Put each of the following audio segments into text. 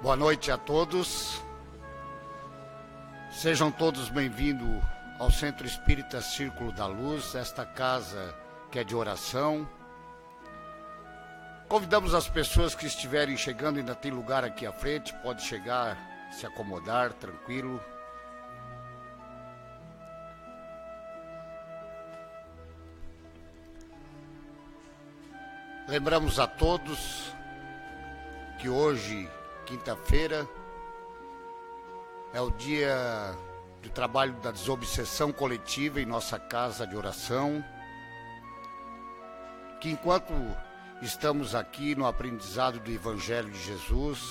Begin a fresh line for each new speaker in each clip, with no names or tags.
Boa noite a todos. Sejam todos bem-vindos ao Centro Espírita Círculo da Luz, esta casa que é de oração. Convidamos as pessoas que estiverem chegando, ainda tem lugar aqui à frente, pode chegar, se acomodar, tranquilo. Lembramos a todos que hoje, quinta-feira, é o dia do trabalho da desobsessão coletiva em nossa casa de oração, que enquanto estamos aqui no aprendizado do Evangelho de Jesus,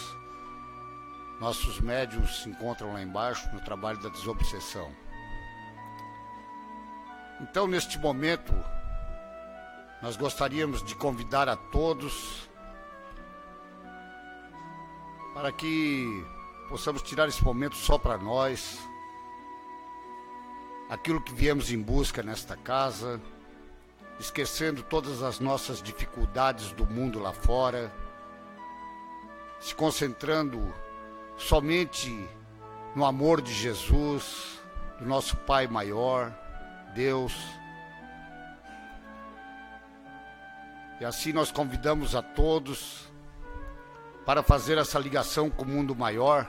nossos médiuns se encontram lá embaixo no trabalho da desobsessão. Então, neste momento, nós gostaríamos de convidar a todos para que possamos tirar esse momento só para nós, aquilo que viemos em busca nesta casa, esquecendo todas as nossas dificuldades do mundo lá fora, se concentrando somente no amor de Jesus, do nosso Pai maior, Deus. E assim nós convidamos a todos para fazer essa ligação com o mundo maior,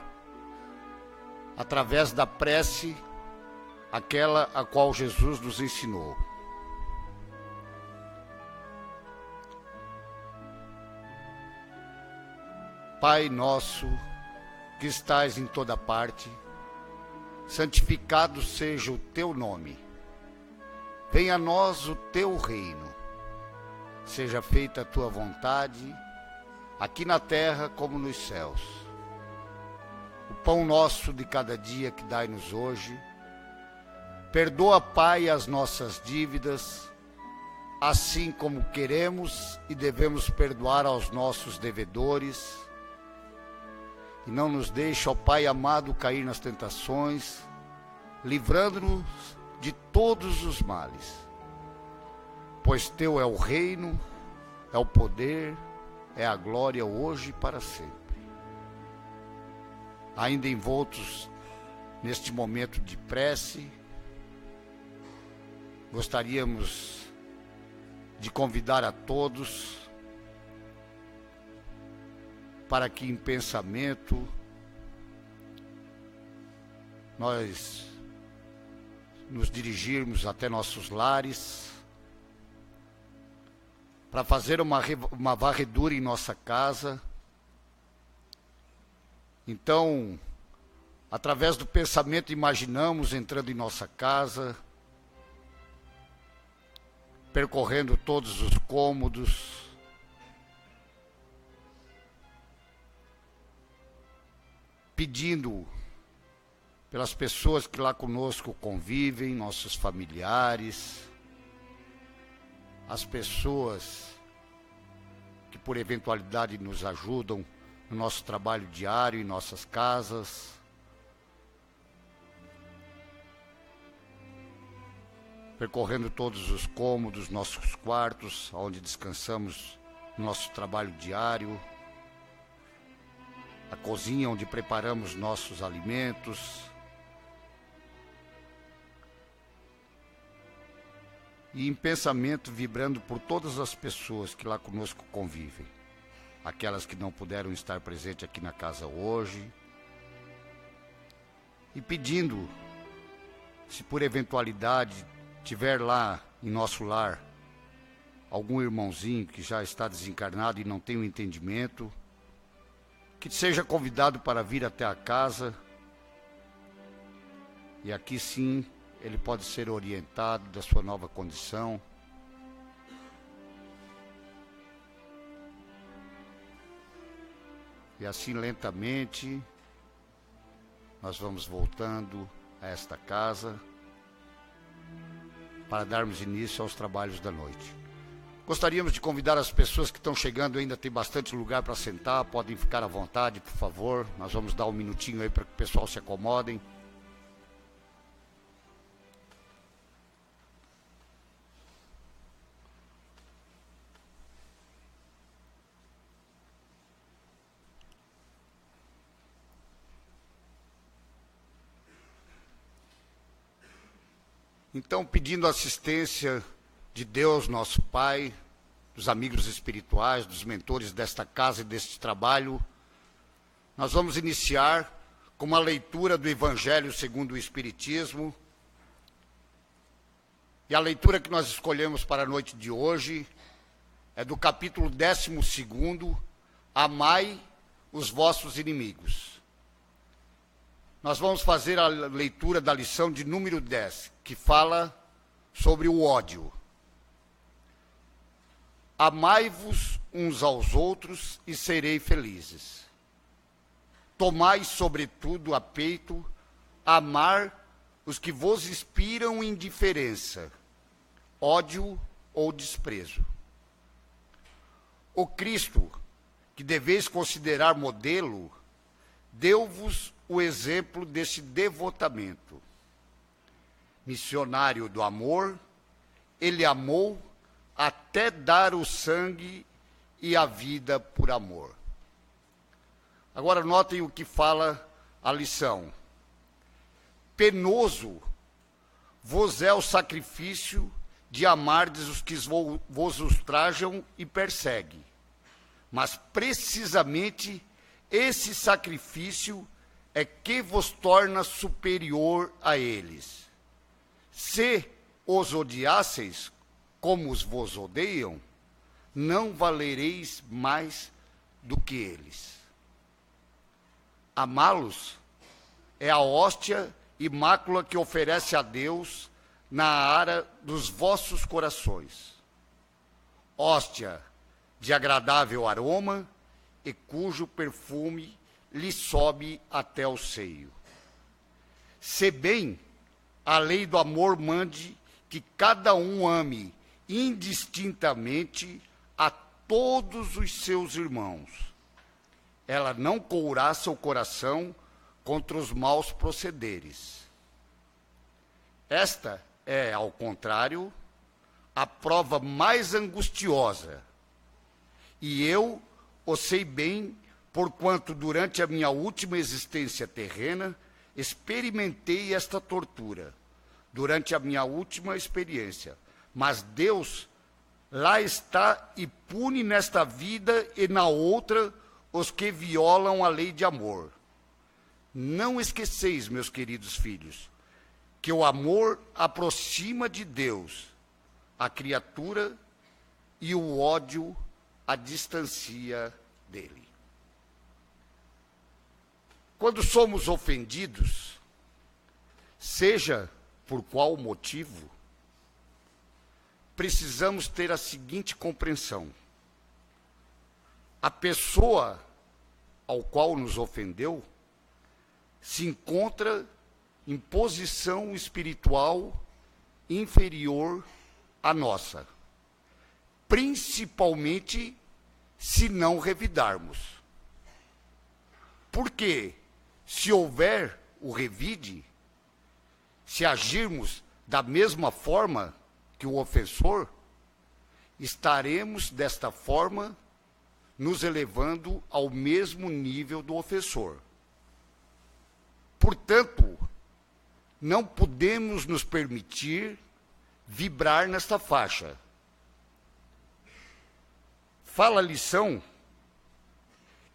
através da prece, aquela a qual Jesus nos ensinou. Pai nosso, que estais em toda parte, santificado seja o teu nome. Venha a nós o teu reino. Seja feita a tua vontade, aqui na terra como nos céus. O pão nosso de cada dia que dai-nos hoje. Perdoa, Pai, as nossas dívidas, assim como queremos e devemos perdoar aos nossos devedores. E não nos deixe, ó Pai amado, cair nas tentações, livrando-nos de todos os males. Pois teu é o reino, é o poder, é a glória hoje e para sempre. Ainda envoltos neste momento de prece, gostaríamos de convidar a todos para que em pensamento nós nos dirigirmos até nossos lares, para fazer uma varredura em nossa casa. Então, através do pensamento, imaginamos entrando em nossa casa, percorrendo todos os cômodos, pedindo pelas pessoas que lá conosco convivem, nossos familiares, as pessoas que por eventualidade nos ajudam no nosso trabalho diário em nossas casas, percorrendo todos os cômodos, nossos quartos, onde descansamos no nosso trabalho diário, a cozinha onde preparamos nossos alimentos, e em pensamento vibrando por todas as pessoas que lá conosco convivem, aquelas que não puderam estar presentes aqui na casa hoje, e pedindo, se por eventualidade tiver lá em nosso lar algum irmãozinho que já está desencarnado e não tem o entendimento, que seja convidado para vir até a casa, e aqui sim ele pode ser orientado da sua nova condição. E assim lentamente nós vamos voltando a esta casa para darmos início aos trabalhos da noite. Gostaríamos de convidar as pessoas que estão chegando, ainda tem bastante lugar para sentar, podem ficar à vontade, por favor. Nós vamos dar um minutinho aí para que o pessoal se acomodem. Então, pedindo assistência de Deus, nosso Pai, dos amigos espirituais, dos mentores desta casa e deste trabalho, nós vamos iniciar com uma leitura do Evangelho segundo o Espiritismo. E a leitura que nós escolhemos para a noite de hoje é do capítulo 12, Amai os vossos inimigos. Nós vamos fazer a leitura da lição de número 10, que fala sobre o ódio. Amai-vos uns aos outros e serei felizes. Tomai, sobretudo, a peito, amar os que vos inspiram indiferença, ódio ou desprezo. O Cristo, que deveis considerar modelo, deu-vos o exemplo desse devotamento. Missionário do amor, ele amou até dar o sangue e a vida por amor. Agora notem o que fala a lição. Penoso vos é o sacrifício de amardes os que vos ultrajam e perseguem. Mas precisamente esse sacrifício é que vos torna superior a eles. Se os odiasseis como os vos odeiam, não valereis mais do que eles. Amá-los é a hóstia e mácula que oferece a Deus na ara dos vossos corações. Hóstia de agradável aroma e cujo perfume lhe sobe até o seio. Se bem a lei do amor mande que cada um ame indistintamente a todos os seus irmãos, ela não couraça o coração contra os maus procederes. Esta é, ao contrário, a prova mais angustiosa, e eu o sei bem, porquanto durante a minha última existência terrena, experimentei esta tortura, durante a minha última experiência. Mas Deus lá está e pune nesta vida e na outra os que violam a lei de amor. Não esqueceis, meus queridos filhos, que o amor aproxima de Deus a criatura e o ódio a distancia dele. Quando somos ofendidos, seja por qual motivo, precisamos ter a seguinte compreensão. A pessoa ao qual nos ofendeu se encontra em posição espiritual inferior à nossa, principalmente se não revidarmos. Porque se houver o revide, se agirmos da mesma forma que o ofensor, estaremos desta forma nos elevando ao mesmo nível do ofensor. Portanto, não podemos nos permitir vibrar nesta faixa. Fala a lição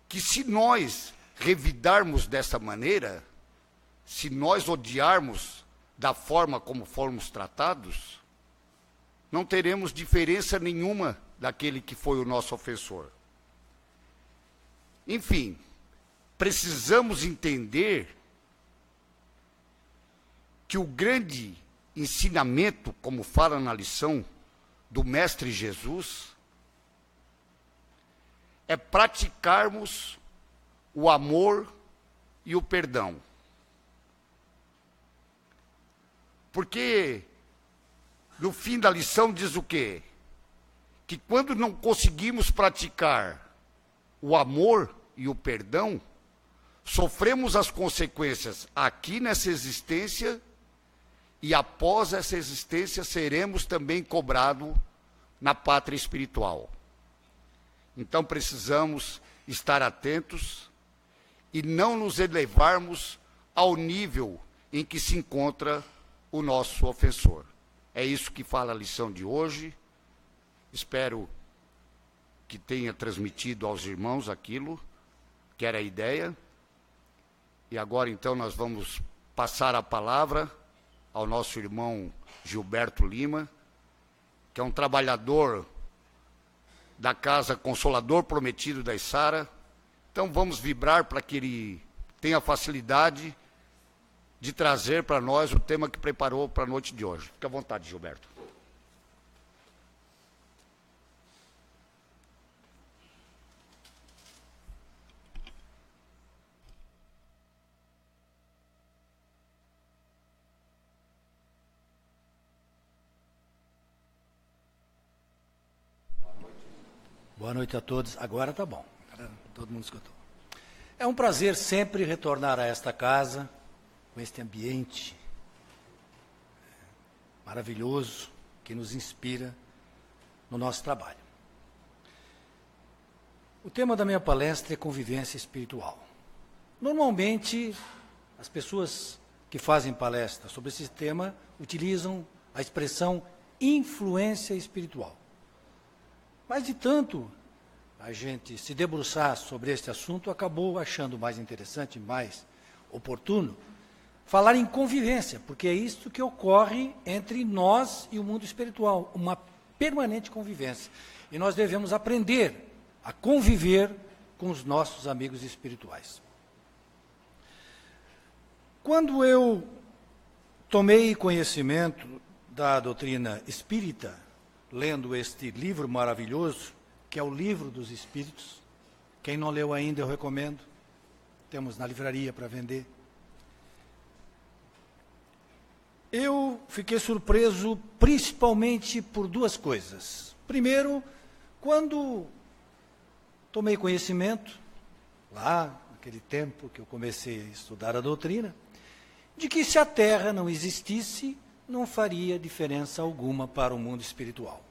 que se nós revidarmos dessa maneira, se nós odiarmos da forma como formos tratados, não teremos diferença nenhuma daquele que foi o nosso ofensor. Enfim, precisamos entender que o grande ensinamento, como fala na lição do Mestre Jesus, é praticarmos o amor e o perdão. Porque no fim da lição diz o quê? Que quando não conseguimos praticar o amor e o perdão, sofremos as consequências aqui nessa existência e após essa existência seremos também cobrados na pátria espiritual. Então precisamos estar atentos e não nos elevarmos ao nível em que se encontra o nosso ofensor. É isso que fala a lição de hoje. Espero que tenha transmitido aos irmãos aquilo que era a ideia. E agora, então, nós vamos passar a palavra ao nosso irmão Gilberto Lima, que é um trabalhador da Casa Consolador Prometido da Içara. Então, vamos vibrar para que ele tenha facilidade de trazer para nós o tema que preparou para a noite de hoje. Fique à vontade, Gilberto.
Boa noite a todos. Agora tá bom. Todo mundo escutou. É um prazer sempre retornar a esta casa, com este ambiente maravilhoso que nos inspira no nosso trabalho. O tema da minha palestra é convivência espiritual. Normalmente, as pessoas que fazem palestra sobre esse tema utilizam a expressão influência espiritual. Mas, de tanto a gente se debruçar sobre este assunto, acabou achando mais interessante, mais oportuno, falar em convivência, porque é isso que ocorre entre nós e o mundo espiritual, uma permanente convivência. E nós devemos aprender a conviver com os nossos amigos espirituais. Quando eu tomei conhecimento da doutrina espírita, lendo este livro maravilhoso, que é o Livro dos Espíritos. Quem não leu ainda, eu recomendo. Temos na livraria para vender. Eu fiquei surpreso principalmente por duas coisas. Primeiro, quando tomei conhecimento, lá naquele tempo que eu comecei a estudar a doutrina, de que se a Terra não existisse, não faria diferença alguma para o mundo espiritual.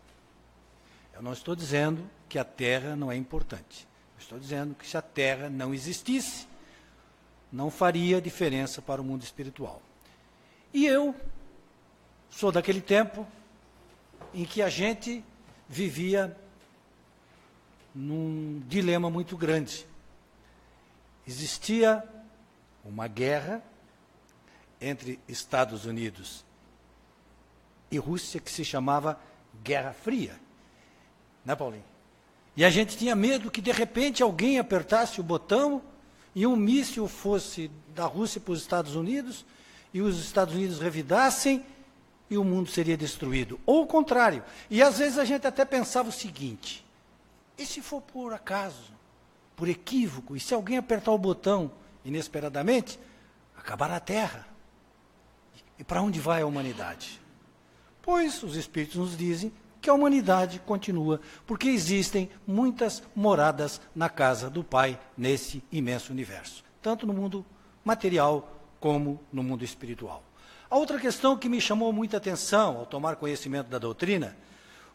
Eu não estou dizendo que a Terra não é importante. Eu estou dizendo que se a Terra não existisse, não faria diferença para o mundo espiritual. E eu sou daquele tempo em que a gente vivia num dilema muito grande. Existia uma guerra entre Estados Unidos e Rússia que se chamava Guerra Fria. Né, Paulinho? E a gente tinha medo que, de repente, alguém apertasse o botão e um míssil fosse da Rússia para os Estados Unidos e os Estados Unidos revidassem e o mundo seria destruído. Ou o contrário. E, às vezes, a gente até pensava o seguinte: e se for por acaso, por equívoco, e se alguém apertar o botão inesperadamente, acabar a Terra? E para onde vai a humanidade? Pois os Espíritos nos dizem que a humanidade continua, porque existem muitas moradas na casa do Pai, nesse imenso universo, tanto no mundo material como no mundo espiritual. A outra questão que me chamou muita atenção ao tomar conhecimento da doutrina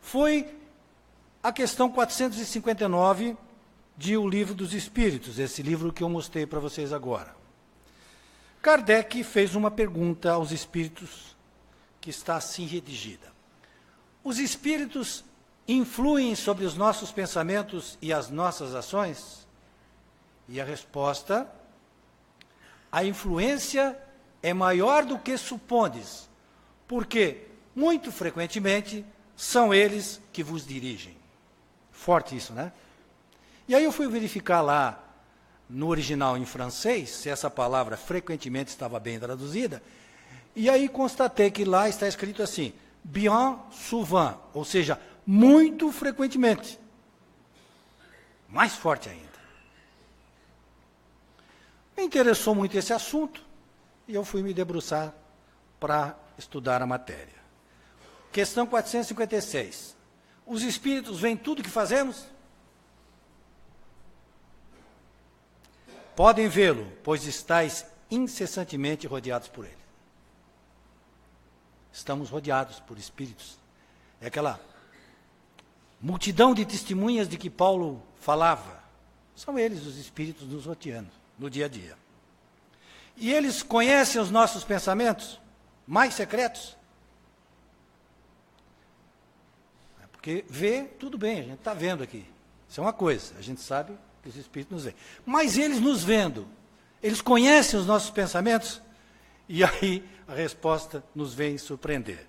foi a questão 459 de O Livro dos Espíritos, esse livro que eu mostrei para vocês agora. Kardec fez uma pergunta aos espíritos que está assim redigida: os espíritos influem sobre os nossos pensamentos e as nossas ações? E a resposta: a influência é maior do que supondes, porque, muito frequentemente, são eles que vos dirigem. Forte isso, né? E aí eu fui verificar lá, no original em francês, se essa palavra frequentemente estava bem traduzida, e aí constatei que lá está escrito assim: bien souvent, ou seja, muito frequentemente. Mais forte ainda. Me interessou muito esse assunto e eu fui me debruçar para estudar a matéria. Questão 456. Os espíritos veem tudo que fazemos? Podem vê-lo, pois estáis incessantemente rodeados por ele. Estamos rodeados por espíritos. É aquela multidão de testemunhas de que Paulo falava. São eles os espíritos nos rodeando no dia a dia. E eles conhecem os nossos pensamentos? mais secretos? Porque ver, tudo bem, a gente está vendo aqui. Isso é uma coisa, a gente sabe que os espíritos nos veem. Mas eles nos vendo, eles conhecem os nossos pensamentos? E aí a resposta nos vem surpreender.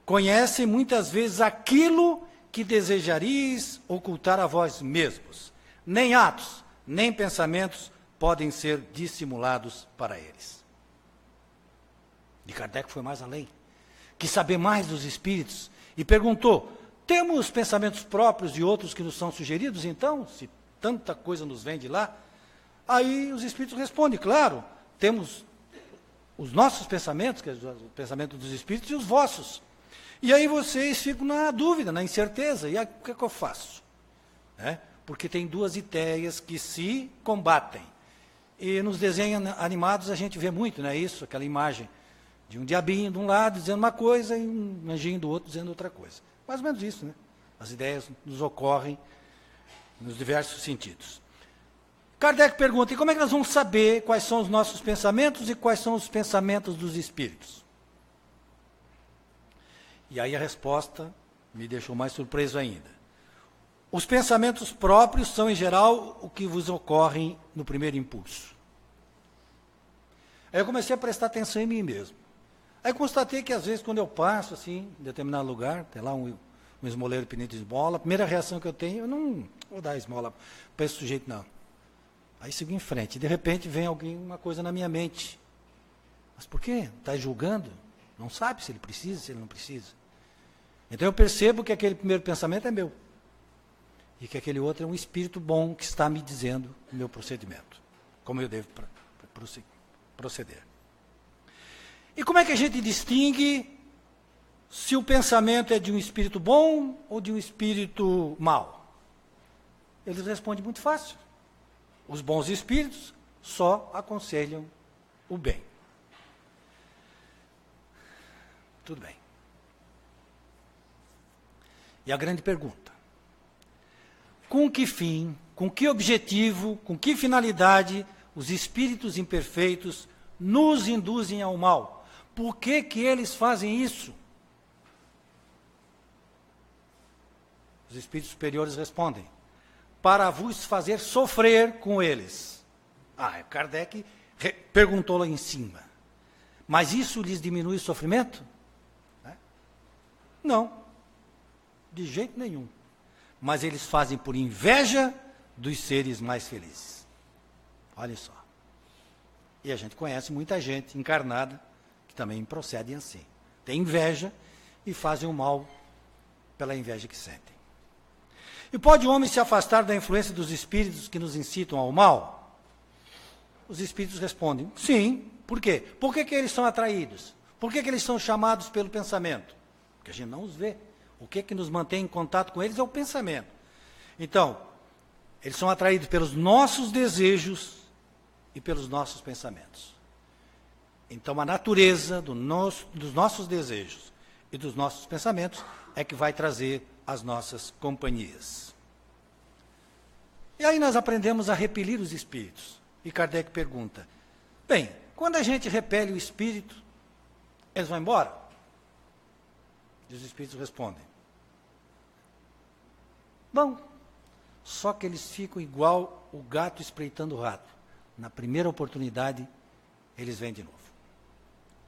Conhecem muitas vezes aquilo que desejarias ocultar a vós mesmos. Nem atos, nem pensamentos podem ser dissimulados para eles. E Kardec foi mais além. Quis saber mais dos espíritos e perguntou: temos pensamentos próprios e outros que nos são sugeridos, então, se tanta coisa nos vem de lá? Aí os espíritos respondem: claro, temos os nossos pensamentos, que é o pensamento dos espíritos, e os vossos. E aí vocês ficam na dúvida, na incerteza. E aí, o que é que eu faço? Porque tem duas ideias que se combatem. E nos desenhos animados a gente vê muito, não é isso? Aquela imagem de um diabinho de um lado dizendo uma coisa e um anjinho do outro dizendo outra coisa. Mais ou menos isso, né? As ideias nos ocorrem nos diversos sentidos. Kardec pergunta: e como é que nós vamos saber quais são os nossos pensamentos e quais são os pensamentos dos espíritos? E aí a resposta me deixou mais surpreso ainda. Os pensamentos próprios são, em geral, o que vos ocorrem no primeiro impulso. Aí eu comecei a prestar atenção em mim mesmo. Aí constatei que, às vezes, quando eu passo, assim, em determinado lugar, tem lá um esmoleiro pedindo esmola, a primeira reação que eu tenho, eu não vou dar esmola para esse sujeito, não. Aí sigo em frente. E, de repente, vem uma coisa na minha mente. Mas por quê? Está julgando? Não sabe se ele precisa, se ele não precisa. Então eu percebo que aquele primeiro pensamento é meu. E que aquele outro é um espírito bom que está me dizendo o meu procedimento. Como eu devo proceder. E como é que a gente distingue se o pensamento é de um espírito bom ou de um espírito mau? Eles respondem muito fácil. Os bons espíritos só aconselham o bem. Tudo bem. E a grande pergunta: com que fim, com que objetivo, com que finalidade os espíritos imperfeitos nos induzem ao mal? Por que que eles fazem isso? Os espíritos superiores respondem: para vos fazer sofrer com eles. Kardec perguntou lá em cima: mas isso lhes diminui o sofrimento? Não, de jeito nenhum. Mas eles fazem por inveja dos seres mais felizes. Olha só. E a gente conhece muita gente encarnada que também procedem assim. Tem inveja e fazem o mal pela inveja que sentem. E pode o homem se afastar da influência dos espíritos que nos incitam ao mal? Os espíritos respondem: sim. Por quê? Por que que eles são atraídos? Por que que eles são chamados pelo pensamento? Porque a gente não os vê. O que nos mantém em contato com eles é o pensamento. Então, eles são atraídos pelos nossos desejos e pelos nossos pensamentos. Então, a natureza dos nossos desejos e dos nossos pensamentos é que vai trazer as nossas companhias. E aí nós aprendemos a repelir os espíritos. E Kardec pergunta: bem, quando a gente repele o espírito, eles vão embora? E os espíritos respondem: bom, só que eles ficam igual o gato espreitando o rato. Na primeira oportunidade, eles vêm de novo.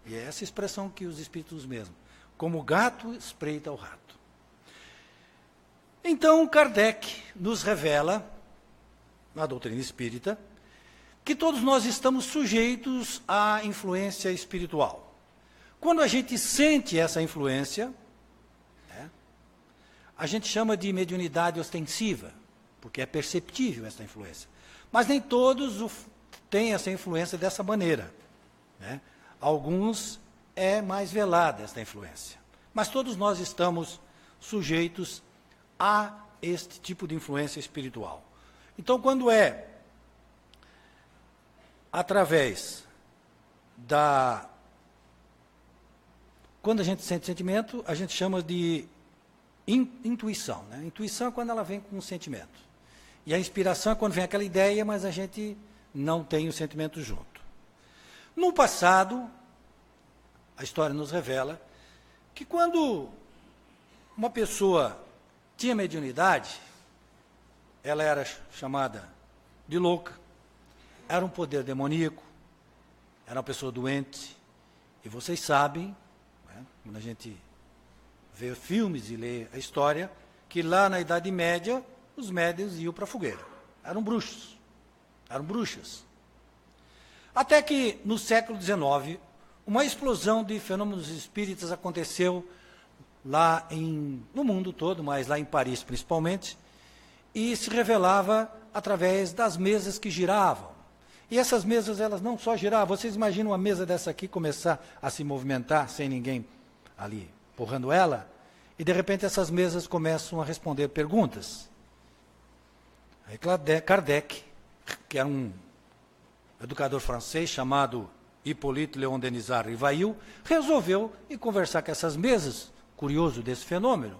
E é essa expressão que os espíritos mesmo: como o gato espreita o rato. Então, Kardec nos revela, na doutrina espírita, que todos nós estamos sujeitos à influência espiritual. Quando a gente sente essa influência, a gente chama de mediunidade ostensiva, porque é perceptível essa influência. Mas nem todos têm essa influência dessa maneira. Alguns é mais velada essa influência. Mas todos nós estamos sujeitos a este tipo de influência espiritual. Então, quando é através quando a gente sente sentimento, a gente chama de intuição. Intuição é quando ela vem com um sentimento. E a inspiração é quando vem aquela ideia, mas a gente não tem o sentimento junto. No passado, a história nos revela que quando uma pessoa tinha mediunidade, ela era chamada de louca, era um poder demoníaco, era uma pessoa doente. E vocês sabem, né, quando a gente vê filmes e lê a história, que lá na Idade Média, os médiuns iam para a fogueira. Eram bruxos, eram bruxas. Até que, no século XIX, uma explosão de fenômenos espíritas aconteceu lá no mundo todo, mas lá em Paris principalmente, e se revelava através das mesas que giravam. E essas mesas, elas não só giravam. Vocês imaginam uma mesa dessa aqui começar a se movimentar sem ninguém ali empurrando ela? E de repente essas mesas começam a responder perguntas. Aí Kardec, que era um educador francês chamado Hippolyte Léon Denisard Rivail, resolveu ir conversar com essas mesas, curioso desse fenômeno,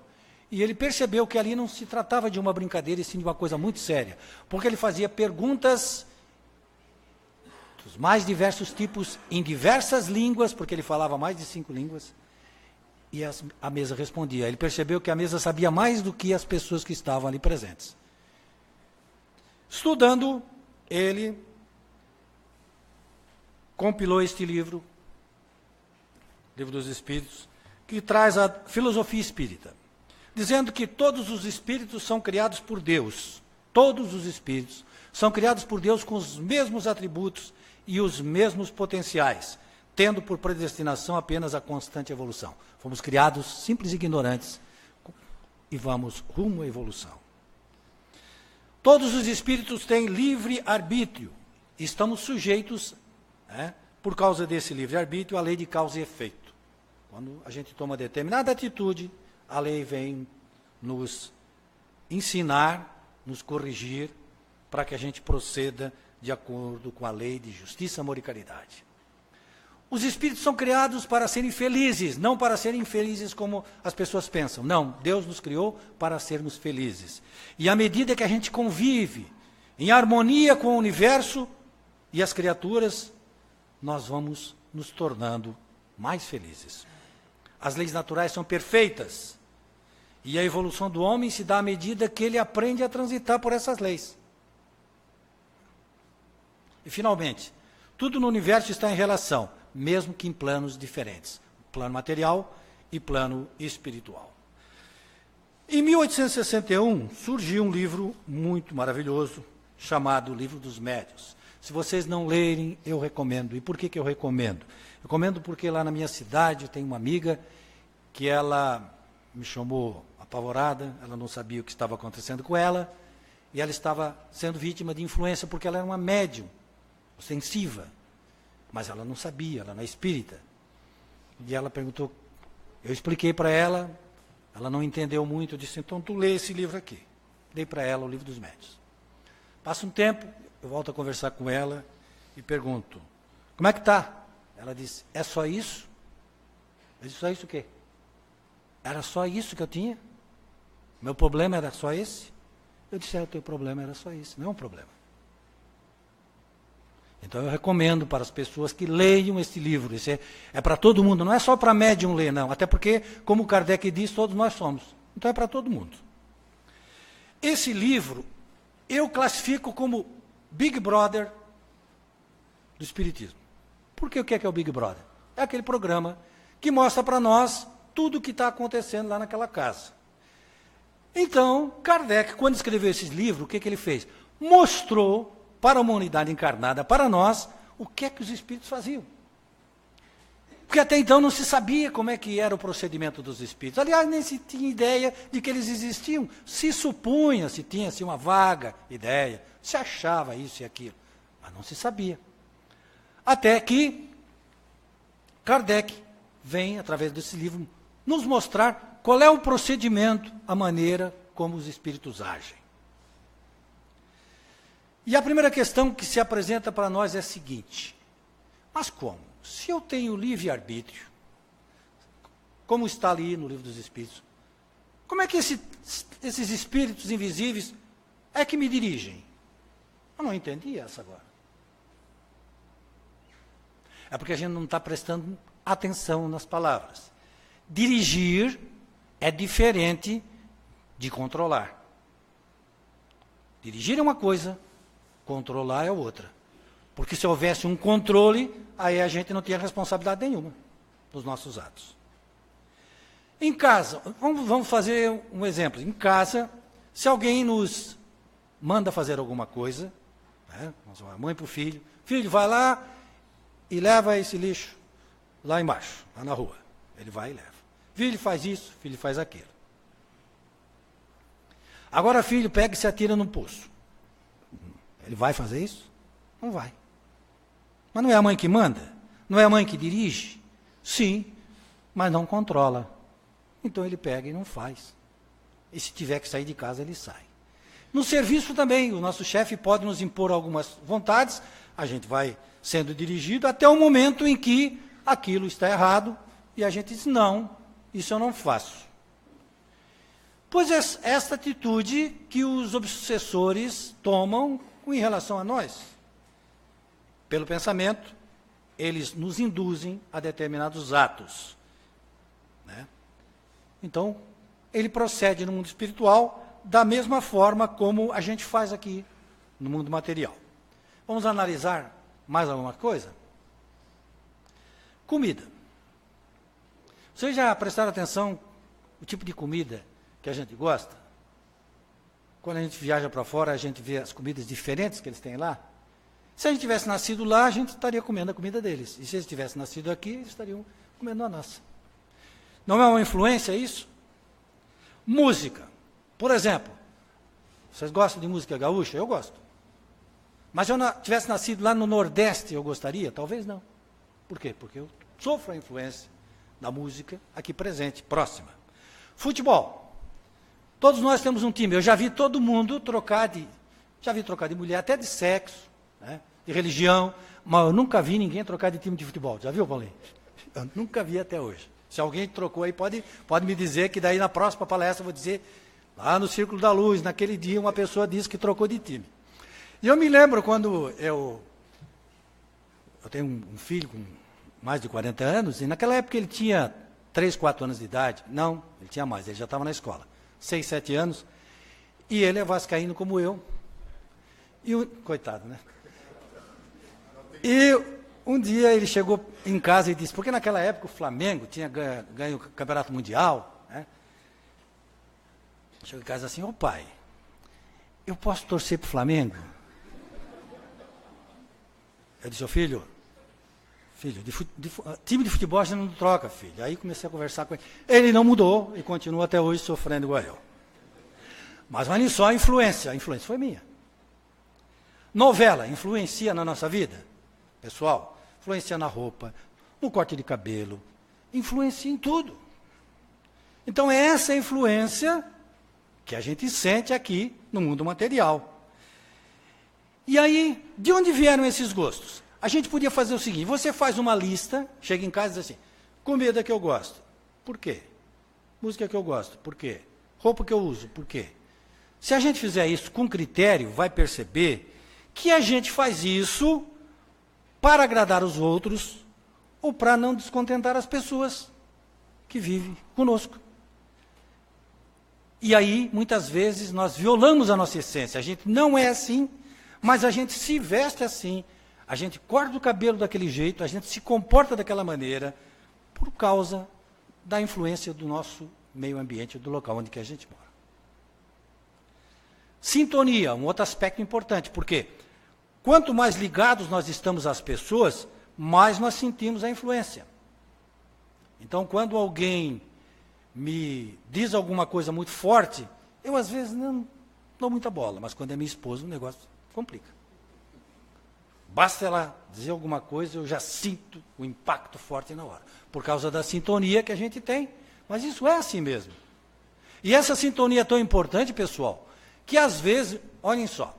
e ele percebeu que ali não se tratava de uma brincadeira, e sim de uma coisa muito séria, porque ele fazia perguntas dos mais diversos tipos, em diversas línguas, porque ele falava mais de 5 línguas, e a mesa respondia. Ele percebeu que a mesa sabia mais do que as pessoas que estavam ali presentes. Estudando, ele compilou este livro, Livro dos Espíritos, que traz a filosofia espírita, dizendo que todos os espíritos são criados por Deus. Todos os espíritos são criados por Deus com os mesmos atributos e os mesmos potenciais, tendo por predestinação apenas a constante evolução. Fomos criados simples e ignorantes e vamos rumo à evolução. Todos os espíritos têm livre arbítrio. Estamos sujeitos, por causa desse livre arbítrio, à lei de causa e efeito. Quando a gente toma determinada atitude, a lei vem nos ensinar, nos corrigir, para que a gente proceda de acordo com a lei de justiça, amor e caridade. Os espíritos são criados para serem felizes, não para serem infelizes como as pessoas pensam. Não, Deus nos criou para sermos felizes. E à medida que a gente convive em harmonia com o universo e as criaturas, nós vamos nos tornando mais felizes. As leis naturais são perfeitas. E a evolução do homem se dá à medida que ele aprende a transitar por essas leis. E, finalmente, tudo no universo está em relação, mesmo que em planos diferentes. Plano material e plano espiritual. Em 1861, surgiu um livro muito maravilhoso, chamado Livro dos Médiuns. Se vocês não lerem, eu recomendo. E por que eu recomendo? Recomendo porque lá na minha cidade tem uma amiga que ela me chamou apavorada, ela não sabia o que estava acontecendo com ela, e ela estava sendo vítima de influência porque ela era uma médium, ostensiva, mas ela não sabia, ela não é espírita. E ela perguntou, eu expliquei para ela, ela não entendeu muito, eu disse, então tu lê esse livro aqui. Dei para ela o Livro dos Médiuns. Passa um tempo, eu volto a conversar com ela e pergunto, como é que está? Ela disse, é só isso? Eu disse, só isso o quê? Era só isso que eu tinha? Meu problema era só esse? Eu disse, o teu problema era só isso, não é um problema. Então eu recomendo para as pessoas que leiam esse livro. Esse é para todo mundo, não é só para médium ler, não. Até porque, como Kardec diz, todos nós somos. Então é para todo mundo. Esse livro eu classifico como Big Brother do Espiritismo. Por que o que é o Big Brother? É aquele programa que mostra para nós tudo o que está acontecendo lá naquela casa. Então, Kardec, quando escreveu esse livro, o que ele fez? Mostrou para a humanidade encarnada, para nós, o que é que os espíritos faziam. Porque até então não se sabia como é que era o procedimento dos espíritos. Aliás, nem se tinha ideia de que eles existiam. Se supunha, se tinha assim, uma vaga ideia, se achava isso e aquilo. Mas não se sabia. Até que Kardec vem, através desse livro, nos mostrar qual é o procedimento, a maneira como os espíritos agem. E a primeira questão que se apresenta para nós é a seguinte, mas como? Se eu tenho livre-arbítrio, como está ali no Livro dos Espíritos, como é que esses espíritos invisíveis é que me dirigem? Eu não entendi essa agora. É porque a gente não está prestando atenção nas palavras. Dirigir é diferente de controlar. Dirigir é uma coisa, controlar é outra. Porque se houvesse um controle, aí a gente não tinha responsabilidade nenhuma dos nossos atos. Em casa, vamos fazer um exemplo. Em casa, se alguém nos manda fazer alguma coisa, né, a mãe para o filho vai lá e leva esse lixo lá embaixo, lá na rua. Ele vai e leva. Filho faz isso, filho faz aquilo. Agora filho pega e se atira no poço. Ele vai fazer isso? Não vai. Mas não é a mãe que manda? Não é a mãe que dirige? Sim, mas não controla. Então ele pega e não faz. E se tiver que sair de casa, ele sai. No serviço também, o nosso chefe pode nos impor algumas vontades, a gente vai sendo dirigido até o momento em que aquilo está errado e a gente diz, não, isso eu não faço. Pois é esta atitude que os obsessores tomam em relação a nós. Pelo pensamento, eles nos induzem a determinados atos. Né? Então, ele procede no mundo espiritual da mesma forma como a gente faz aqui no mundo material. Vamos analisar mais alguma coisa? Comida. Vocês já prestaram atenção no tipo de comida que a gente gosta? Quando a gente viaja para fora, a gente vê as comidas diferentes que eles têm lá. Se a gente tivesse nascido lá, a gente estaria comendo a comida deles. E se eles tivessem nascido aqui, eles estariam comendo a nossa. Não é uma influência isso? Música. Por exemplo, vocês gostam de música gaúcha? Eu gosto. Mas se eu tivesse nascido lá no Nordeste, eu gostaria? Talvez não. Por quê? Porque eu sofro a influência da música aqui presente, próxima. Futebol. Todos nós temos um time. Eu já vi todo mundo trocar de mulher, até de sexo, né, de religião, mas eu nunca vi ninguém trocar de time de futebol. Já viu, Paulinho? Eu nunca vi até hoje. Se alguém trocou aí, pode me dizer, que daí na próxima palestra eu vou dizer, lá no Círculo da Luz, naquele dia, uma pessoa disse que trocou de time. E eu me lembro quando eu tenho um filho com mais de 40 anos, e naquela época ele tinha 3, 4 anos de idade. Não, ele tinha mais, ele já estava na escola. 6, 7 anos, e ele é vascaíno como eu. Coitado, né? E um dia ele chegou em casa e disse, porque naquela época o Flamengo tinha ganho o Campeonato Mundial, né? Chegou em casa assim, ô pai, eu posso torcer para o Flamengo? Eu disse, ô filho, time de futebol a gente não troca, filho. Aí comecei a conversar com ele. Ele não mudou e continua até hoje sofrendo igual eu. Mas olha só a influência foi minha. Novela influencia na nossa vida? Pessoal, influencia na roupa, no corte de cabelo, influencia em tudo. Então é essa influência que a gente sente aqui no mundo material. E aí, de onde vieram esses gostos? A gente podia fazer o seguinte, você faz uma lista, chega em casa e diz assim, comida que eu gosto, por quê? Música que eu gosto, por quê? Roupa que eu uso, por quê? Se a gente fizer isso com critério, vai perceber que a gente faz isso para agradar os outros ou para não descontentar as pessoas que vivem conosco. E aí, muitas vezes, nós violamos a nossa essência. A gente não é assim, mas a gente se veste assim, a gente corta o cabelo daquele jeito, a gente se comporta daquela maneira, por causa da influência do nosso meio ambiente, do local onde que a gente mora. Sintonia, um outro aspecto importante, porque quanto mais ligados nós estamos às pessoas, mais nós sentimos a influência. Então, quando alguém me diz alguma coisa muito forte, eu às vezes não dou muita bola, mas quando é minha esposa o negócio complica. Basta ela dizer alguma coisa, eu já sinto o impacto forte na hora, por causa da sintonia que a gente tem. Mas isso é assim mesmo. E essa sintonia é tão importante, pessoal, que às vezes, olhem só,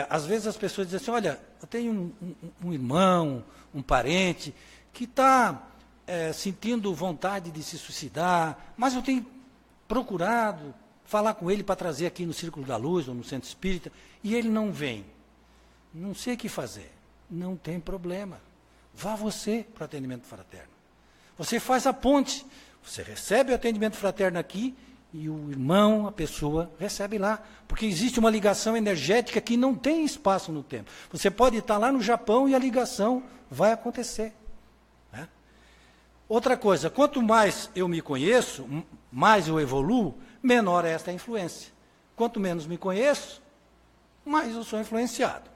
às vezes as pessoas dizem assim, olha, eu tenho um irmão, um parente, que está sentindo vontade de se suicidar, mas eu tenho procurado falar com ele para trazer aqui no Círculo da Luz ou no Centro Espírita, e ele não vem. Não sei o que fazer. Não tem problema. Vá você para o atendimento fraterno. Você faz a ponte. Você recebe o atendimento fraterno aqui e o irmão, a pessoa, recebe lá. Porque existe uma ligação energética que não tem espaço no tempo. Você pode estar lá no Japão e a ligação vai acontecer. Né? Outra coisa, quanto mais eu me conheço, mais eu evoluo, menor é esta influência. Quanto menos me conheço, mais eu sou influenciado.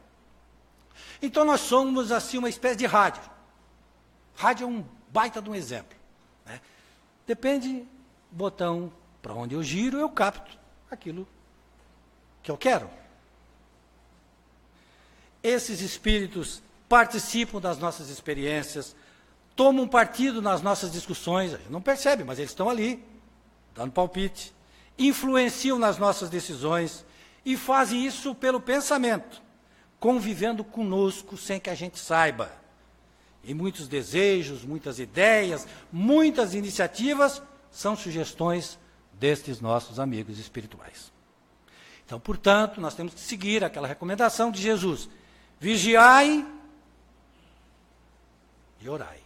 Então nós somos assim uma espécie de rádio. Rádio é um baita de um exemplo. Né? Depende do botão para onde eu giro, eu capto aquilo que eu quero. Esses espíritos participam das nossas experiências, tomam partido nas nossas discussões, a gente não percebe, mas eles estão ali, dando palpite, influenciam nas nossas decisões e fazem isso pelo pensamento, convivendo conosco sem que a gente saiba. E muitos desejos, muitas ideias, muitas iniciativas são sugestões destes nossos amigos espirituais. Então, portanto, nós temos que seguir aquela recomendação de Jesus. Vigiai e orai.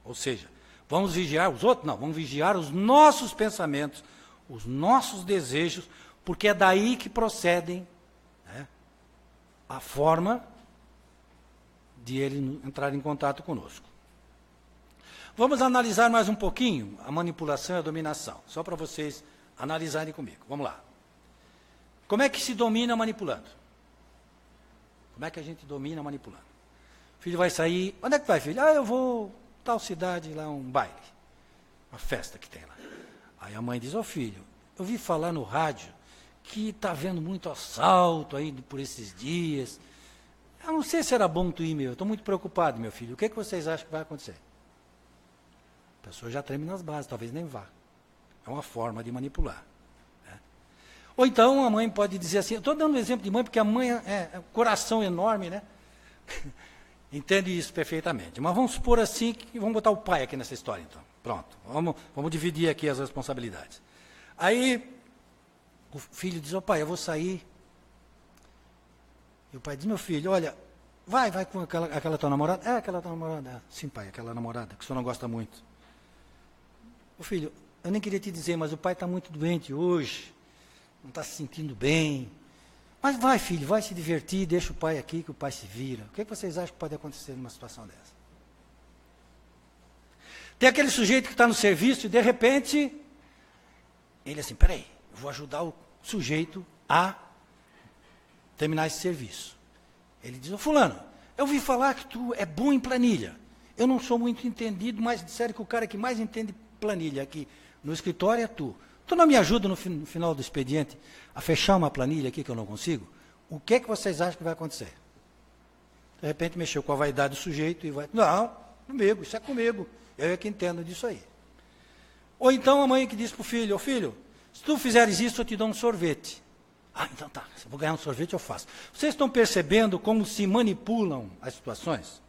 Ou seja, vamos vigiar os outros? Não, vamos vigiar os nossos pensamentos, os nossos desejos, porque é daí que procedem, né, a forma de ele entrar em contato conosco. Vamos analisar mais um pouquinho a manipulação e a dominação, só para vocês analisarem comigo. Vamos lá. Como é que se domina manipulando? Como é que a gente domina manipulando? O filho vai sair, onde é que vai, filho? Eu vou tal cidade, lá um baile, uma festa que tem lá. Aí a mãe diz, filho, eu ouvi falar no rádio que está havendo muito assalto aí por esses dias. Eu não sei se era bom tu ir, eu estou muito preocupado, meu filho. O que vocês acham que vai acontecer? A pessoa já treme nas bases, talvez nem vá. É uma forma de manipular. Né? Ou então a mãe pode dizer assim, eu estou dando um exemplo de mãe, porque a mãe é um coração enorme, né? Entende isso perfeitamente. Mas vamos supor assim, que vamos botar o pai aqui nessa história, então. Pronto, vamos dividir aqui as responsabilidades. Aí o filho diz, pai, eu vou sair. E o pai diz, meu filho, olha, vai com aquela tua namorada. É, aquela tua namorada. Sim, pai, aquela namorada, que o senhor não gosta muito. Ô filho, eu nem queria te dizer, mas o pai está muito doente hoje, não está se sentindo bem. Mas vai, filho, vai se divertir, deixa o pai aqui, que o pai se vira. O que vocês acham que pode acontecer numa situação dessa? Tem aquele sujeito que está no serviço e, de repente, ele assim, peraí, eu vou ajudar o sujeito a terminar esse serviço. Ele diz, fulano, eu ouvi falar que tu é bom em planilha. Eu não sou muito entendido, mas disseram que o cara que mais entende planilha aqui no escritório é tu. Tu não me ajuda no final do expediente a fechar uma planilha aqui que eu não consigo? O que vocês acham que vai acontecer? De repente mexeu com a vaidade do sujeito e vai... Não, comigo, isso é comigo. Eu é que entendo disso aí. Ou então a mãe que diz para o filho, filho, se tu fizeres isso, eu te dou um sorvete. Então tá, se eu vou ganhar um sorvete, eu faço. Vocês estão percebendo como se manipulam as situações?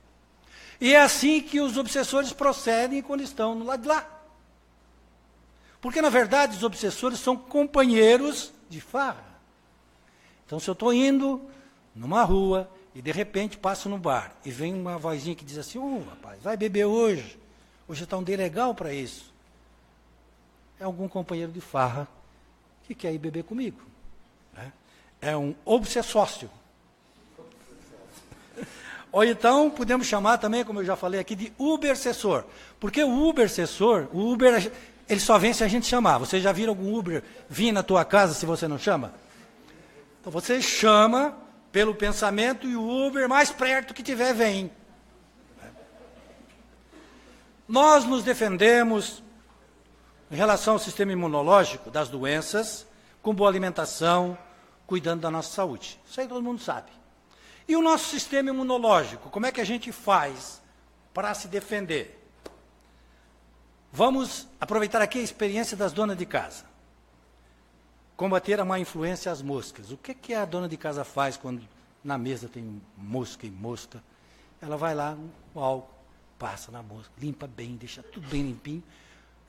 E é assim que os obsessores procedem quando estão no lado de lá. Porque, na verdade, os obsessores são companheiros de farra. Então, se eu estou indo numa rua e, de repente, passo no bar e vem uma vozinha que diz assim, rapaz, vai beber hoje. Hoje está um dia legal para isso. É algum companheiro de farra que quer ir beber comigo. Né? É um obsessócio. Ou então, podemos chamar também, como eu já falei aqui, de ubercessor. Porque o ubercessor, o Uber... ele só vem se a gente chamar. Vocês já viram algum Uber vir na tua casa se você não chama? Então você chama pelo pensamento e o Uber mais perto que tiver vem. Nós nos defendemos em relação ao sistema imunológico das doenças, com boa alimentação, cuidando da nossa saúde. Isso aí todo mundo sabe. E o nosso sistema imunológico, como é que a gente faz para se defender? Vamos aproveitar aqui a experiência das donas de casa. Combater a má influência às moscas. O que a dona de casa faz quando na mesa tem mosca e mosca? Ela vai lá, o álcool, passa na mosca, limpa bem, deixa tudo bem limpinho,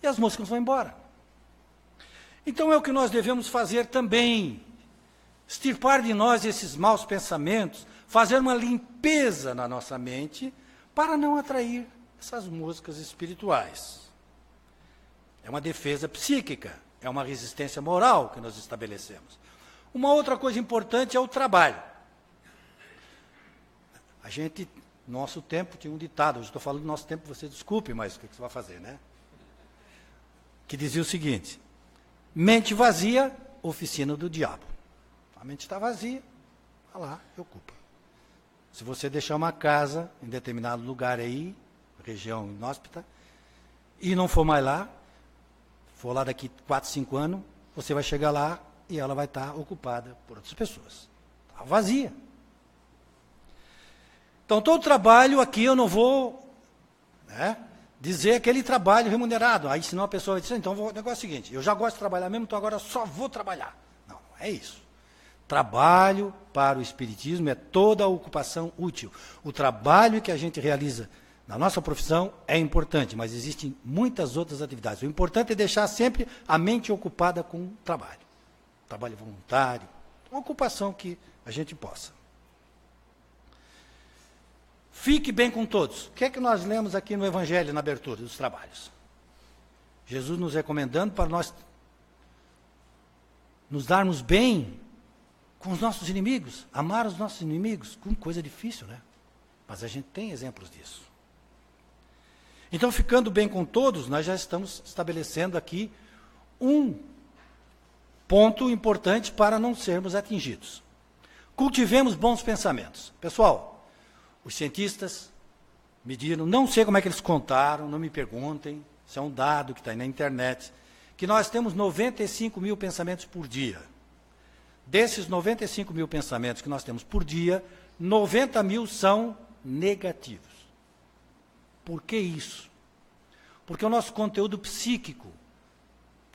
e as moscas vão embora. Então é o que nós devemos fazer também. Extirpar de nós esses maus pensamentos, fazer uma limpeza na nossa mente, para não atrair essas moscas espirituais. é uma defesa psíquica, é uma resistência moral que nós estabelecemos. Uma outra coisa importante é o trabalho. A gente, no nosso tempo, tinha um ditado, hoje estou falando do nosso tempo, você desculpe, mas o que você vai fazer, né? Que dizia o seguinte: mente vazia, oficina do diabo. A mente está vazia, vai lá e ocupa. Se você deixar uma casa em determinado lugar aí, região inóspita, e não for mais lá, for lá daqui 4, 5 anos, você vai chegar lá e ela vai estar ocupada por outras pessoas. Está vazia. Então, todo trabalho aqui eu não vou, né, dizer aquele trabalho remunerado. Aí, senão a pessoa vai dizer, então, o negócio é o seguinte, eu já gosto de trabalhar mesmo, então agora só vou trabalhar. Não, não é isso. Trabalho para o Espiritismo é toda a ocupação útil. O trabalho que a gente realiza na nossa profissão é importante, mas existem muitas outras atividades. O importante é deixar sempre a mente ocupada com o trabalho. Trabalho voluntário, uma ocupação que a gente possa. Fique bem com todos. O que é que nós lemos aqui no Evangelho, na abertura dos trabalhos? Jesus nos recomendando para nós nos darmos bem com os nossos inimigos, amar os nossos inimigos, coisa difícil, né? Mas a gente tem exemplos disso. Então, ficando bem com todos, nós já estamos estabelecendo aqui um ponto importante para não sermos atingidos. Cultivemos bons pensamentos. Pessoal, os cientistas mediram, não sei como é que eles contaram, não me perguntem, isso é um dado que está aí na internet, que nós temos 95 mil pensamentos por dia. Desses 95 mil pensamentos que nós temos por dia, 90 mil são negativos. Por que isso? Porque o nosso conteúdo psíquico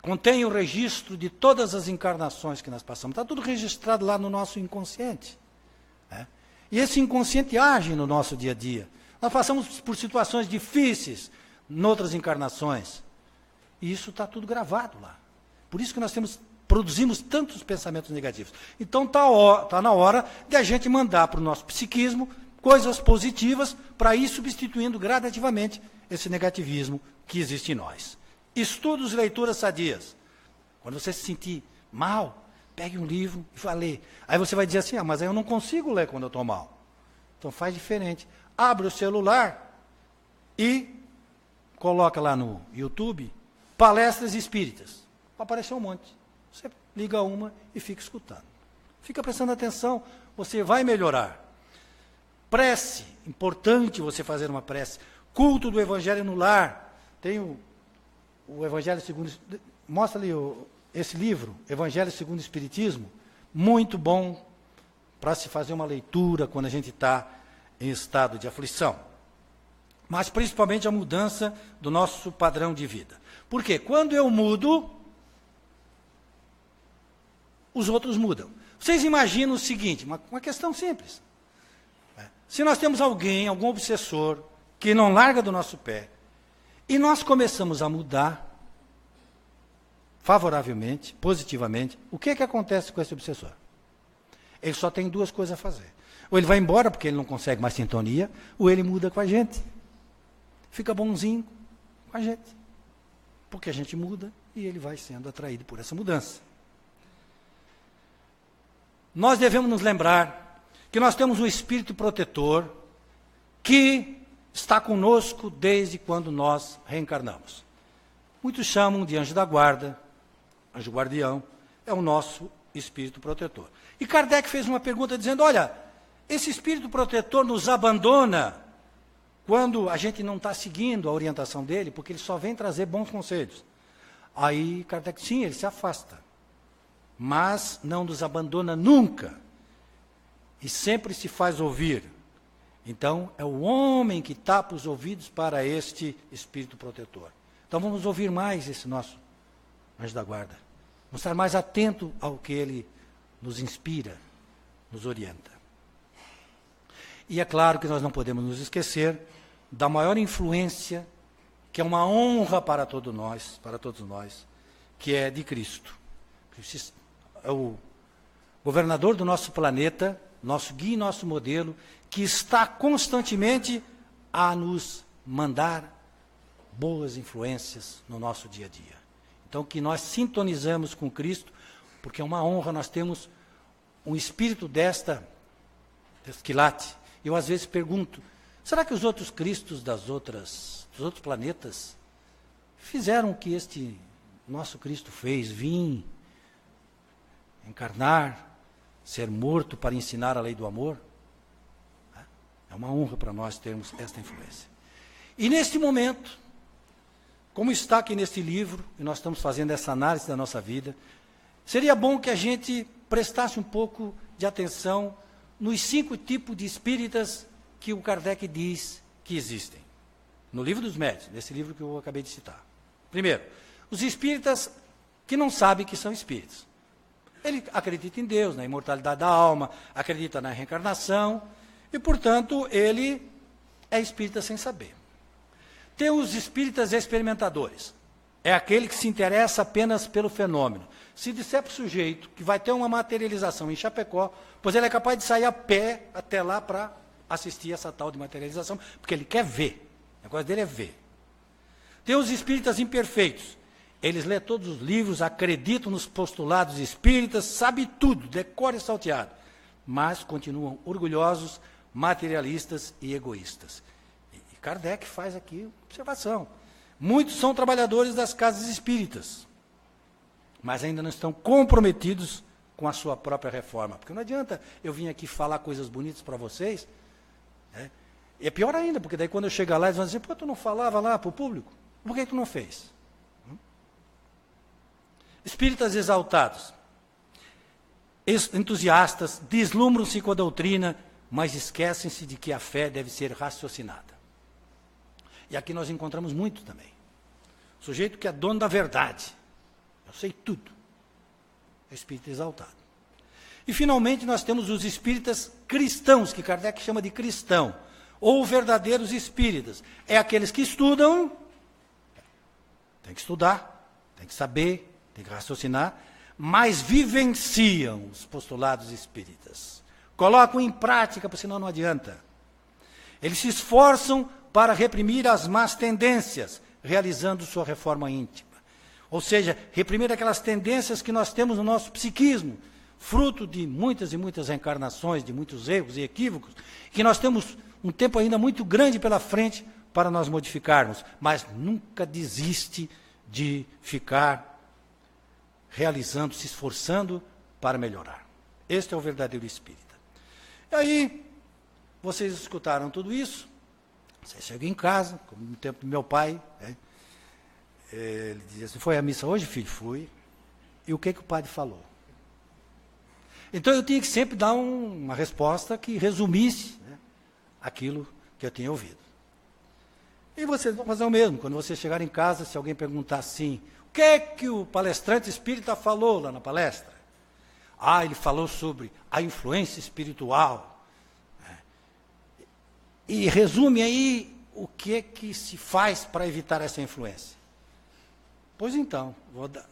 contém o registro de todas as encarnações que nós passamos. Está tudo registrado lá no nosso inconsciente. Né? E esse inconsciente age no nosso dia a dia. Nós passamos por situações difíceis em outras encarnações. E isso está tudo gravado lá. Por isso que nós produzimos tantos pensamentos negativos. Então está na hora de a gente mandar para o nosso psiquismo coisas positivas para ir substituindo gradativamente esse negativismo que existe em nós. Estudos, leituras sadias. Quando você se sentir mal, pegue um livro e vá ler. Aí você vai dizer assim, mas aí eu não consigo ler quando eu estou mal. Então faz diferente. Abre o celular e coloca lá no YouTube palestras espíritas. Vai aparecer um monte. Você liga uma e fica escutando. Fica prestando atenção, você vai melhorar. Prece, importante você fazer uma prece. Culto do Evangelho no lar. Tem o Evangelho segundo... Mostra ali esse livro, Evangelho segundo o Espiritismo. Muito bom para se fazer uma leitura quando a gente está em estado de aflição. Mas principalmente a mudança do nosso padrão de vida. Por quê? Quando eu mudo, os outros mudam. Vocês imaginam o seguinte, uma questão simples. Se nós temos algum obsessor, que não larga do nosso pé, e nós começamos a mudar, favoravelmente, positivamente, o que acontece com esse obsessor? Ele só tem duas coisas a fazer. Ou ele vai embora porque ele não consegue mais sintonia, ou ele muda com a gente. Fica bonzinho com a gente. Porque a gente muda e ele vai sendo atraído por essa mudança. Nós devemos nos lembrar que nós temos um espírito protetor que está conosco desde quando nós reencarnamos. Muitos chamam de anjo da guarda, anjo guardião, é o nosso espírito protetor. E Kardec fez uma pergunta dizendo, olha, esse espírito protetor nos abandona quando a gente não está seguindo a orientação dele, porque ele só vem trazer bons conselhos. Aí Kardec, sim, ele se afasta, mas não nos abandona nunca, e sempre se faz ouvir. Então, é o homem que tapa os ouvidos para este espírito protetor. Então, vamos ouvir mais esse nosso anjo da guarda. Vamos estar mais atentos ao que ele nos inspira, nos orienta. E é claro que nós não podemos nos esquecer da maior influência, que é uma honra para todos nós, que é de Cristo. Cristo é o governador do nosso planeta, nosso guia e nosso modelo, que está constantemente a nos mandar boas influências no nosso dia a dia. Então, que nós sintonizamos com Cristo, porque é uma honra nós termos um espírito deste quilate. Eu, às vezes, pergunto, será que os outros Cristos dos outros planetas fizeram o que este nosso Cristo fez? Vir, encarnar, ser morto para ensinar a lei do amor? É uma honra para nós termos esta influência. E neste momento, como está aqui neste livro, e nós estamos fazendo essa análise da nossa vida, seria bom que a gente prestasse um pouco de atenção nos 5 tipos de espíritas que o Kardec diz que existem. No Livro dos Médiuns, nesse livro que eu acabei de citar. Primeiro, os espíritas que não sabem que são espíritos. Ele acredita em Deus, na imortalidade da alma, acredita na reencarnação, e, portanto, ele é espírita sem saber. Tem os espíritas experimentadores. É aquele que se interessa apenas pelo fenômeno. Se disser para o sujeito que vai ter uma materialização em Chapecó, pois ele é capaz de sair a pé até lá para assistir essa tal de materialização, porque ele quer ver. O negócio dele é ver. Tem os espíritas imperfeitos. Eles lêem todos os livros, acreditam nos postulados espíritas, sabem tudo, decora e salteado, mas continuam orgulhosos, materialistas e egoístas. E Kardec faz aqui uma observação. Muitos são trabalhadores das casas espíritas, mas ainda não estão comprometidos com a sua própria reforma. Porque não adianta eu vir aqui falar coisas bonitas para vocês, né? E é pior ainda, porque daí quando eu chegar lá, eles vão dizer, pô, tu não falava lá para o público? Por que tu não fez? Espíritas exaltados, entusiastas, deslumbram-se com a doutrina, mas esquecem-se de que a fé deve ser raciocinada. E aqui nós encontramos muito também. O sujeito que é dono da verdade. Eu sei tudo. É espírito exaltado. E, finalmente, nós temos os espíritas cristãos, que Kardec chama de cristão, ou verdadeiros espíritas. É aqueles que estudam, tem que estudar, tem que saber, tem que raciocinar, mas vivenciam os postulados espíritas. Colocam em prática, porque senão não adianta. Eles se esforçam para reprimir as más tendências, realizando sua reforma íntima. Ou seja, reprimir aquelas tendências que nós temos no nosso psiquismo, fruto de muitas e muitas reencarnações, de muitos erros e equívocos, que nós temos um tempo ainda muito grande pela frente para nós modificarmos, mas nunca desiste de ficar realizando, se esforçando para melhorar. Este é o verdadeiro espírita. E aí, vocês escutaram tudo isso, você chega em casa, como no tempo do meu pai, né? Ele dizia assim, foi à missa hoje, filho? Fui. E o que o padre falou? Então eu tinha que sempre dar uma resposta que resumisse, né, aquilo que eu tinha ouvido. E vocês vão fazer o mesmo, quando vocês chegarem em casa, se alguém perguntar assim, o que o palestrante espírita falou lá na palestra? Ah, ele falou sobre a influência espiritual. E resume aí o que se faz para evitar essa influência. Pois então,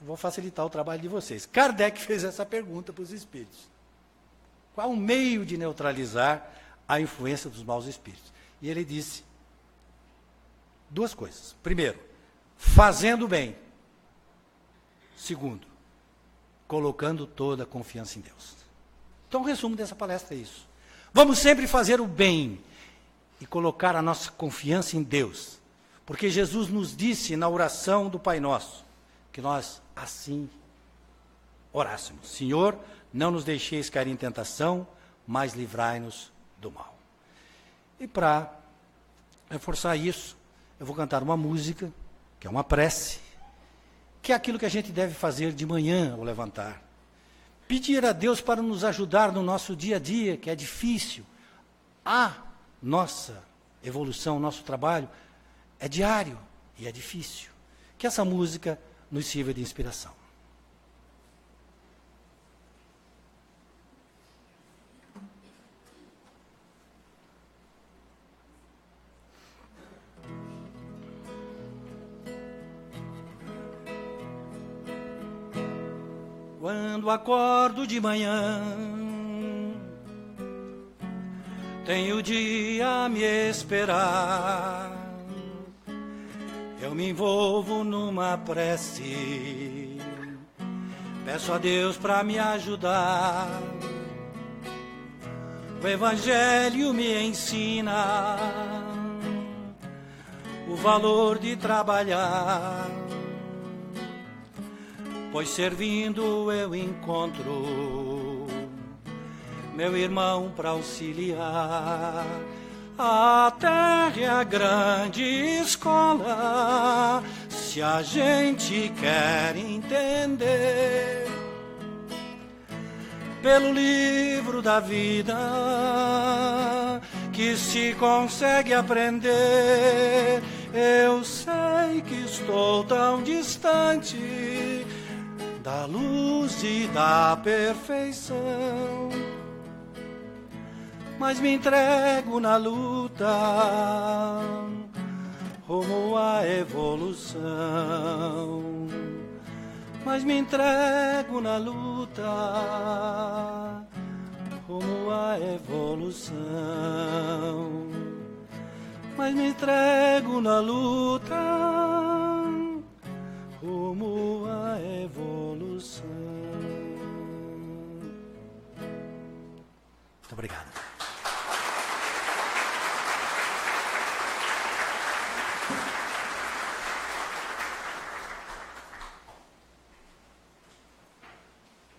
vou facilitar o trabalho de vocês. Kardec fez essa pergunta para os espíritos. Qual o meio de neutralizar a influência dos maus espíritos? E ele disse 2 coisas. Primeiro, fazendo bem. Segundo, colocando toda a confiança em Deus. Então, o resumo dessa palestra é isso. Vamos sempre fazer o bem e colocar a nossa confiança em Deus. Porque Jesus nos disse na oração do Pai Nosso, que nós assim orássemos. Senhor, não nos deixeis cair em tentação, mas livrai-nos do mal. E para reforçar isso, eu vou cantar uma música, que é uma prece, que é aquilo que a gente deve fazer de manhã ao levantar. Pedir a Deus para nos ajudar no nosso dia a dia, que é difícil. A nossa evolução, o nosso trabalho é diário e é difícil. Que essa música nos sirva de inspiração. Quando acordo de manhã, tenho o dia a me esperar. eu me envolvo numa prece, peço a Deus para me ajudar. O Evangelho me ensina o valor de trabalhar, pois servindo eu encontro meu irmão para auxiliar. A terra é a grande escola, se a gente quer entender. Pelo livro da vida que se consegue aprender, eu sei que estou tão distante da luz e da perfeição, mas me entrego na luta rumo à evolução. Mas me entrego na luta rumo à evolução. Mas me entrego na luta rumo à evolução. Muito obrigado.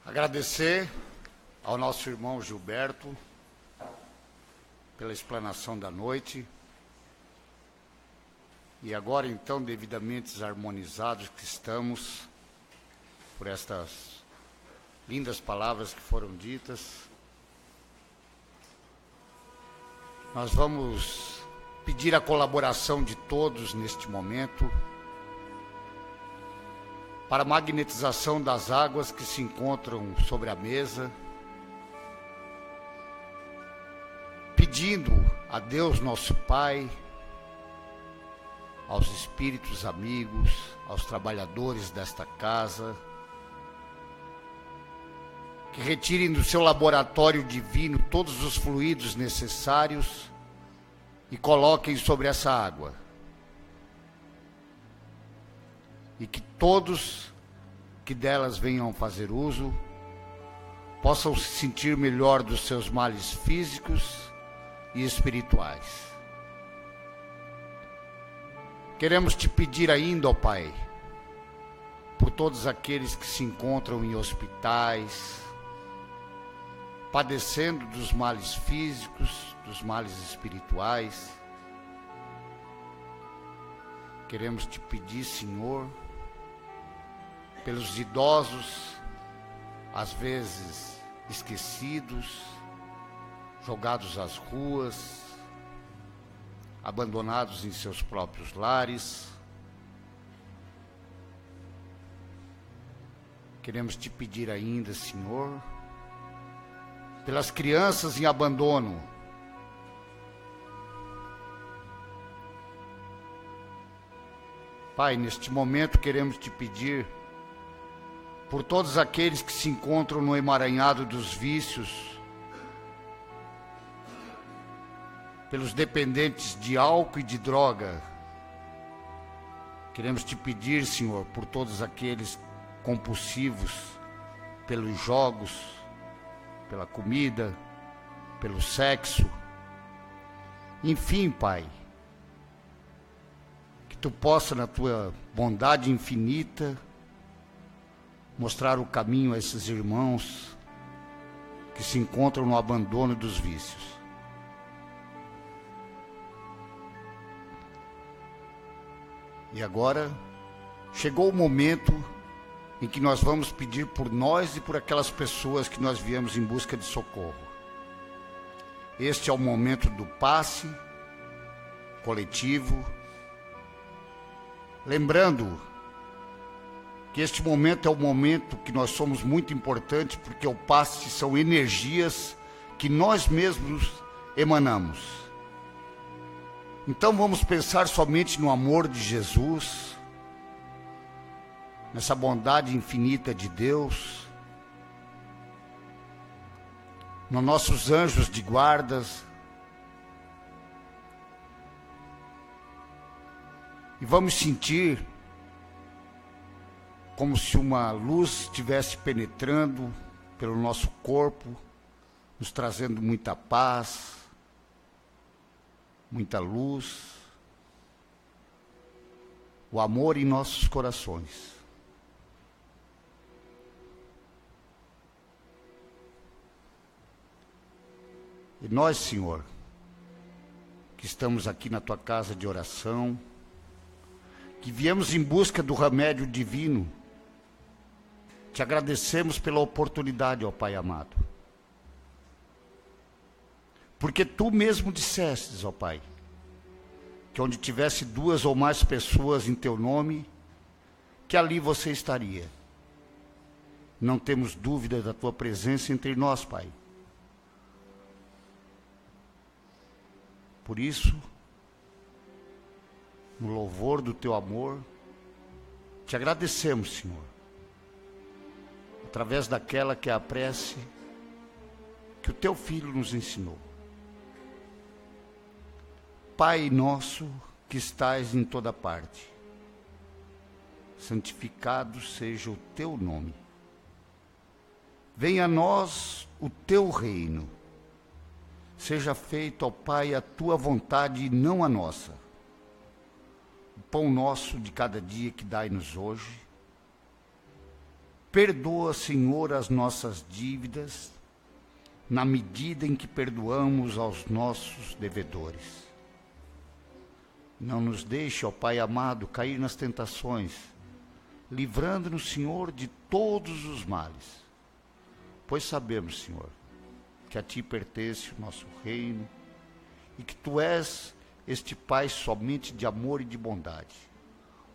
Agradecer ao nosso irmão Gilberto pela explanação da noite. E agora, então, devidamente harmonizados que estamos por estas lindas palavras que foram ditas, nós vamos pedir a colaboração de todos neste momento para a magnetização das águas que se encontram sobre a mesa, pedindo a Deus nosso Pai, aos espíritos amigos, aos trabalhadores desta casa, que retirem do seu laboratório divino todos os fluidos necessários e coloquem sobre essa água. E que todos que delas venham fazer uso possam se sentir melhor dos seus males físicos e espirituais. Queremos te pedir ainda, ó Pai, por todos aqueles que se encontram em hospitais, padecendo dos males físicos, dos males espirituais. Queremos te pedir, Senhor, pelos idosos, às vezes esquecidos, jogados às ruas, abandonados em seus próprios lares. Queremos te pedir ainda, Senhor, pelas crianças em abandono, Pai, neste momento queremos te pedir por todos aqueles que se encontram no emaranhado dos vícios, pelos dependentes de álcool e de droga. Queremos te pedir, Senhor, por todos aqueles compulsivos pelos jogos, pela comida, pelo sexo. Enfim, Pai, que tu possa, na tua bondade infinita, mostrar o caminho a esses irmãos que se encontram no abandono dos vícios. E agora chegou o momento em que nós vamos pedir por nós e por aquelas pessoas que nós viemos em busca de socorro. Este é o momento do passe coletivo, lembrando que este momento é o momento que nós somos muito importantes, porque o passe são energias que nós mesmos emanamos. Então vamos pensar somente no amor de Jesus, nessa bondade infinita de Deus, nos nossos anjos de guardas, E vamos sentir como se uma luz estivesse penetrando pelo nosso corpo, nos trazendo muita paz, muita luz, o amor em nossos corações. E nós, Senhor, que estamos aqui na Tua casa de oração, que viemos em busca do remédio divino, te agradecemos pela oportunidade, ó Pai amado. Porque Tu mesmo dissestes, ó Pai, que onde tivesse 2 ou mais pessoas em Teu nome, que ali você estaria. Não temos dúvida da Tua presença entre nós, Pai. Por isso, no louvor do Teu amor, te agradecemos, Senhor, através daquela que é a prece que o Teu Filho nos ensinou. Pai nosso que estais em toda parte, santificado seja o Teu nome. Venha a nós o Teu reino. Seja feita, ó Pai, a Tua vontade e não a nossa. O pão nosso de cada dia que dai-nos hoje. Perdoa, Senhor, as nossas dívidas, na medida em que perdoamos aos nossos devedores. Não nos deixe, ó Pai amado, cair nas tentações, livrando-nos, Senhor, de todos os males. Pois sabemos, Senhor, que a Ti pertence o nosso reino e que Tu és este Pai somente de amor e de bondade.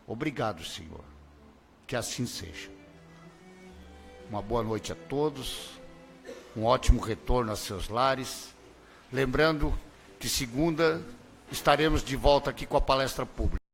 Obrigado, Senhor, que assim seja. Uma boa noite a todos, um ótimo retorno a seus lares. Lembrando que segunda estaremos de volta aqui com a palestra pública.